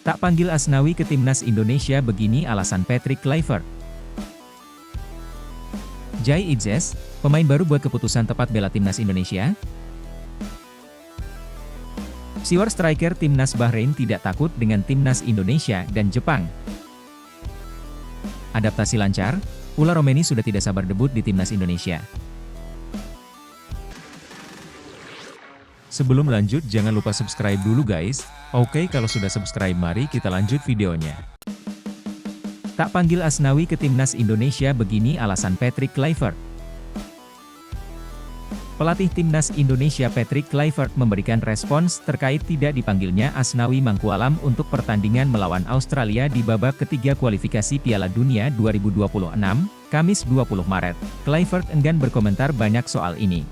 Tak panggil Asnawi ke timnas Indonesia, begini alasan Patrick Kluivert. Jai Idzes, pemain baru buat keputusan tepat bela timnas Indonesia? Siwar striker timnas Bahrain tidak takut dengan timnas Indonesia dan Jepang. Adaptasi lancar, Ula Romeni sudah tidak sabar debut di timnas Indonesia. Sebelum lanjut jangan lupa subscribe dulu guys. Oke, kalau sudah subscribe mari kita lanjut videonya. Tak panggil Asnawi ke timnas Indonesia, begini alasan Patrick Kluivert. Pelatih timnas Indonesia Patrick Kluivert memberikan respons terkait tidak dipanggilnya Asnawi Mangkualam untuk pertandingan melawan Australia di babak ketiga kualifikasi Piala Dunia 2026, Kamis 20 Maret. Kluivert enggan berkomentar banyak soal ini.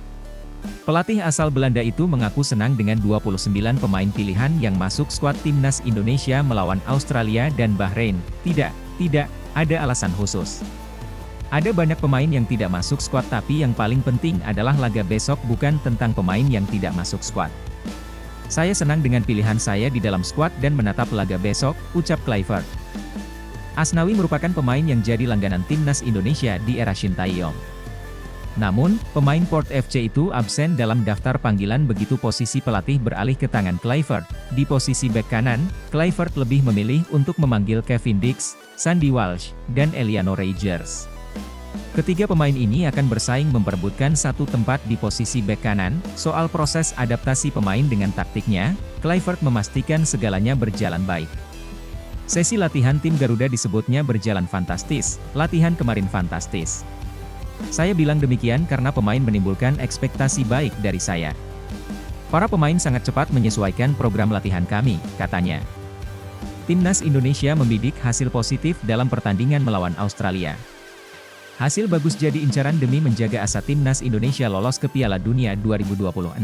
Pelatih asal Belanda itu mengaku senang dengan 29 pemain pilihan yang masuk skuad timnas Indonesia melawan Australia dan Bahrain. Tidak ada alasan khusus. Ada banyak pemain yang tidak masuk skuad, tapi yang paling penting adalah laga besok, bukan tentang pemain yang tidak masuk skuad. Saya senang dengan pilihan saya di dalam skuad dan menatap laga besok, ucap Kluivert. Asnawi merupakan pemain yang jadi langganan timnas Indonesia di era Shin Tae-yong. Namun, pemain Port FC itu absen dalam daftar panggilan begitu posisi pelatih beralih ke tangan Kluivert. Di posisi bek kanan, Kluivert lebih memilih untuk memanggil Kevin Dix, Sandy Walsh, dan Eliano Reijers. Ketiga pemain ini akan bersaing memperebutkan satu tempat di posisi bek kanan. Soal proses adaptasi pemain dengan taktiknya, Kluivert memastikan segalanya berjalan baik. Sesi latihan tim Garuda disebutnya berjalan fantastis, latihan kemarin fantastis. Saya bilang demikian karena pemain menimbulkan ekspektasi baik dari saya. Para pemain sangat cepat menyesuaikan program latihan kami, katanya. Timnas Indonesia membidik hasil positif dalam pertandingan melawan Australia. Hasil bagus jadi incaran demi menjaga asa timnas Indonesia lolos ke Piala Dunia 2026.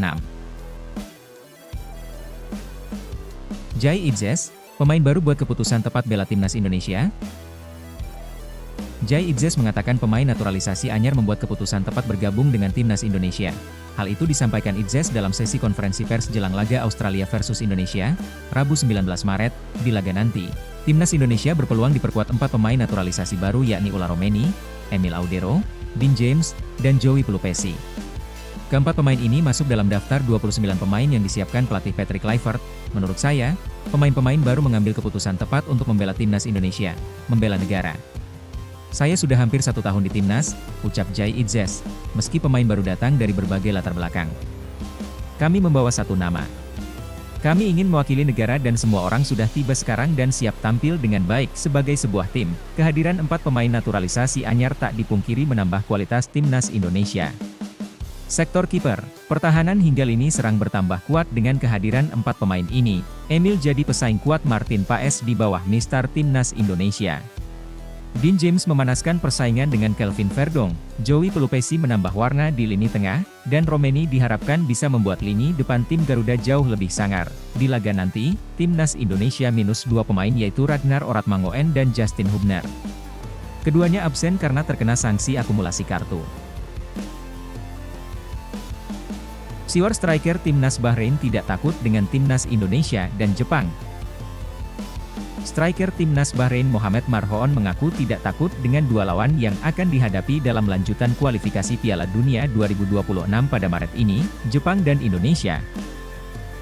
Jai Idzes, pemain baru buat keputusan tepat bela timnas Indonesia? Jai Idzes mengatakan pemain naturalisasi anyar membuat keputusan tepat bergabung dengan timnas Indonesia. Hal itu disampaikan Idzes dalam sesi konferensi pers jelang laga Australia versus Indonesia, Rabu 19 Maret, di laga nanti. Timnas Indonesia berpeluang diperkuat 4 pemain naturalisasi baru, yakni Ula Romeni, Emil Audero, Dean James, dan Joey Pelupesi. Keempat pemain ini masuk dalam daftar 29 pemain yang disiapkan pelatih Patrick Kluivert. Menurut saya, pemain-pemain baru mengambil keputusan tepat untuk membela timnas Indonesia, membela negara. Saya sudah hampir 1 tahun di timnas, ucap Jai Idzes, meski pemain baru datang dari berbagai latar belakang. Kami membawa satu nama. Kami ingin mewakili negara dan semua orang sudah tiba sekarang dan siap tampil dengan baik sebagai sebuah tim. Kehadiran 4 pemain naturalisasi anyar tak dipungkiri menambah kualitas timnas Indonesia. Sektor kiper, pertahanan hingga lini serang bertambah kuat dengan kehadiran 4 pemain ini. Emil jadi pesaing kuat Martin Paes di bawah Mistar Timnas Indonesia. Dean James memanaskan persaingan dengan Kelvin Verdong, Joey Pelupesi menambah warna di lini tengah, dan Romeni diharapkan bisa membuat lini depan tim Garuda jauh lebih sangar. Di laga nanti, timnas Indonesia minus 2 pemain yaitu Ragnar Oratmangoen dan Justin Hubner. Keduanya absen karena terkena sanksi akumulasi kartu. Siwar striker timnas Bahrain tidak takut dengan timnas Indonesia dan Jepang. Striker timnas Bahrain Mohamed Marhoon mengaku tidak takut dengan 2 lawan yang akan dihadapi dalam lanjutan kualifikasi Piala Dunia 2026 pada Maret ini, Jepang dan Indonesia.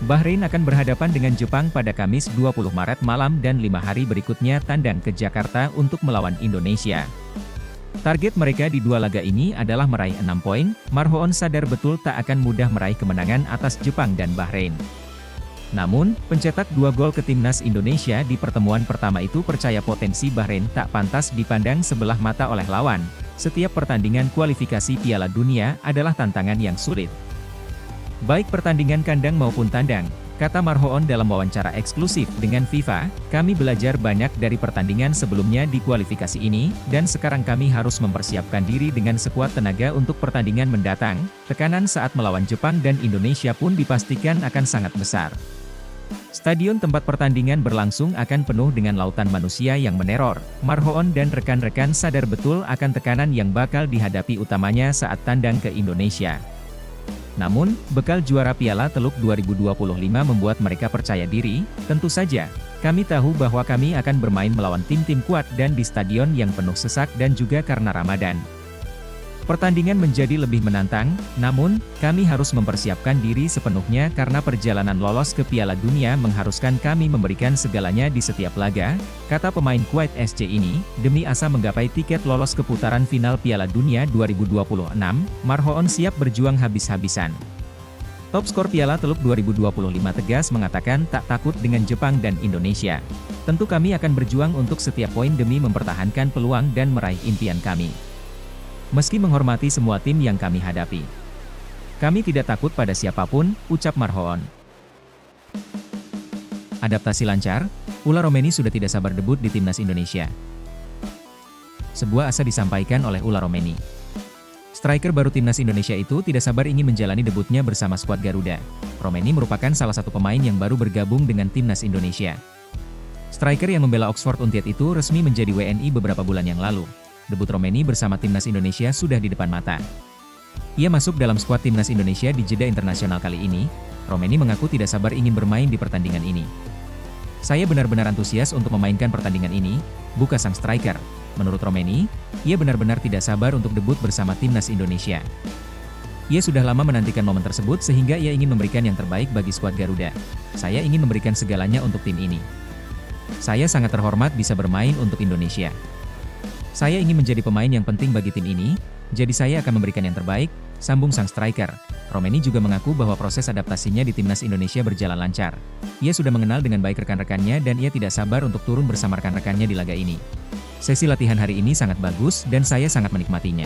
Bahrain akan berhadapan dengan Jepang pada Kamis 20 Maret malam dan 5 hari berikutnya tandang ke Jakarta untuk melawan Indonesia. Target mereka di 2 laga ini adalah meraih 6 poin. Marhoon sadar betul tak akan mudah meraih kemenangan atas Jepang dan Bahrain. Namun, pencetak 2 gol ke timnas Indonesia di pertemuan pertama itu percaya potensi Bahrain tak pantas dipandang sebelah mata oleh lawan. Setiap pertandingan kualifikasi Piala Dunia adalah tantangan yang sulit. Baik pertandingan kandang maupun tandang, kata Marhoon dalam wawancara eksklusif dengan FIFA, kami belajar banyak dari pertandingan sebelumnya di kualifikasi ini, dan sekarang kami harus mempersiapkan diri dengan sekuat tenaga untuk pertandingan mendatang. Tekanan saat melawan Jepang dan Indonesia pun dipastikan akan sangat besar. Stadion tempat pertandingan berlangsung akan penuh dengan lautan manusia yang meneror. Marhoon dan rekan-rekan sadar betul akan tekanan yang bakal dihadapi utamanya saat tandang ke Indonesia. Namun, bekal juara Piala Teluk 2025 membuat mereka percaya diri. Tentu saja, Kami tahu bahwa kami akan bermain melawan tim-tim kuat dan di stadion yang penuh sesak dan juga karena Ramadan. Pertandingan menjadi lebih menantang, namun, kami harus mempersiapkan diri sepenuhnya karena perjalanan lolos ke Piala Dunia mengharuskan kami memberikan segalanya di setiap laga, kata pemain Kuwait SC ini, demi asa menggapai tiket lolos ke putaran final Piala Dunia 2026, Marhoon siap berjuang habis-habisan. Top skor Piala Teluk 2025 tegas mengatakan tak takut dengan Jepang dan Indonesia. Tentu kami akan berjuang untuk setiap poin demi mempertahankan peluang dan meraih impian kami. Meski menghormati semua tim yang kami hadapi. Kami tidak takut pada siapapun, ucap Marhoon. Adaptasi lancar, Ula Romeni sudah tidak sabar debut di Timnas Indonesia. Sebuah asa disampaikan oleh Ula Romeni. Striker baru Timnas Indonesia itu tidak sabar ingin menjalani debutnya bersama skuad Garuda. Romeni merupakan salah satu pemain yang baru bergabung dengan Timnas Indonesia. Striker yang membela Oxford United itu resmi menjadi WNI beberapa bulan yang lalu. Debut Romeni bersama Timnas Indonesia sudah di depan mata. Ia masuk dalam skuad Timnas Indonesia di jeda internasional kali ini. Romeni mengaku tidak sabar ingin bermain di pertandingan ini. Saya benar-benar antusias untuk memainkan pertandingan ini, buka sang striker. Menurut Romeni, ia benar-benar tidak sabar untuk debut bersama Timnas Indonesia. Ia sudah lama menantikan momen tersebut sehingga ia ingin memberikan yang terbaik bagi skuad Garuda. Saya ingin memberikan segalanya untuk tim ini. Saya sangat terhormat bisa bermain untuk Indonesia. Saya ingin menjadi pemain yang penting bagi tim ini, jadi saya akan memberikan yang terbaik, sambung sang striker. Romeni juga mengaku bahwa proses adaptasinya di Timnas Indonesia berjalan lancar. Ia sudah mengenal dengan baik rekan-rekannya dan ia tidak sabar untuk turun bersama rekan-rekannya di laga ini. Sesi latihan hari ini sangat bagus dan saya sangat menikmatinya.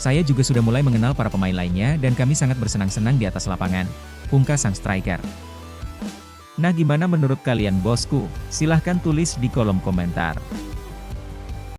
Saya juga sudah mulai mengenal para pemain lainnya dan kami sangat bersenang-senang di atas lapangan, pungkas sang striker. Nah, gimana menurut kalian bosku? Silahkan tulis di kolom komentar.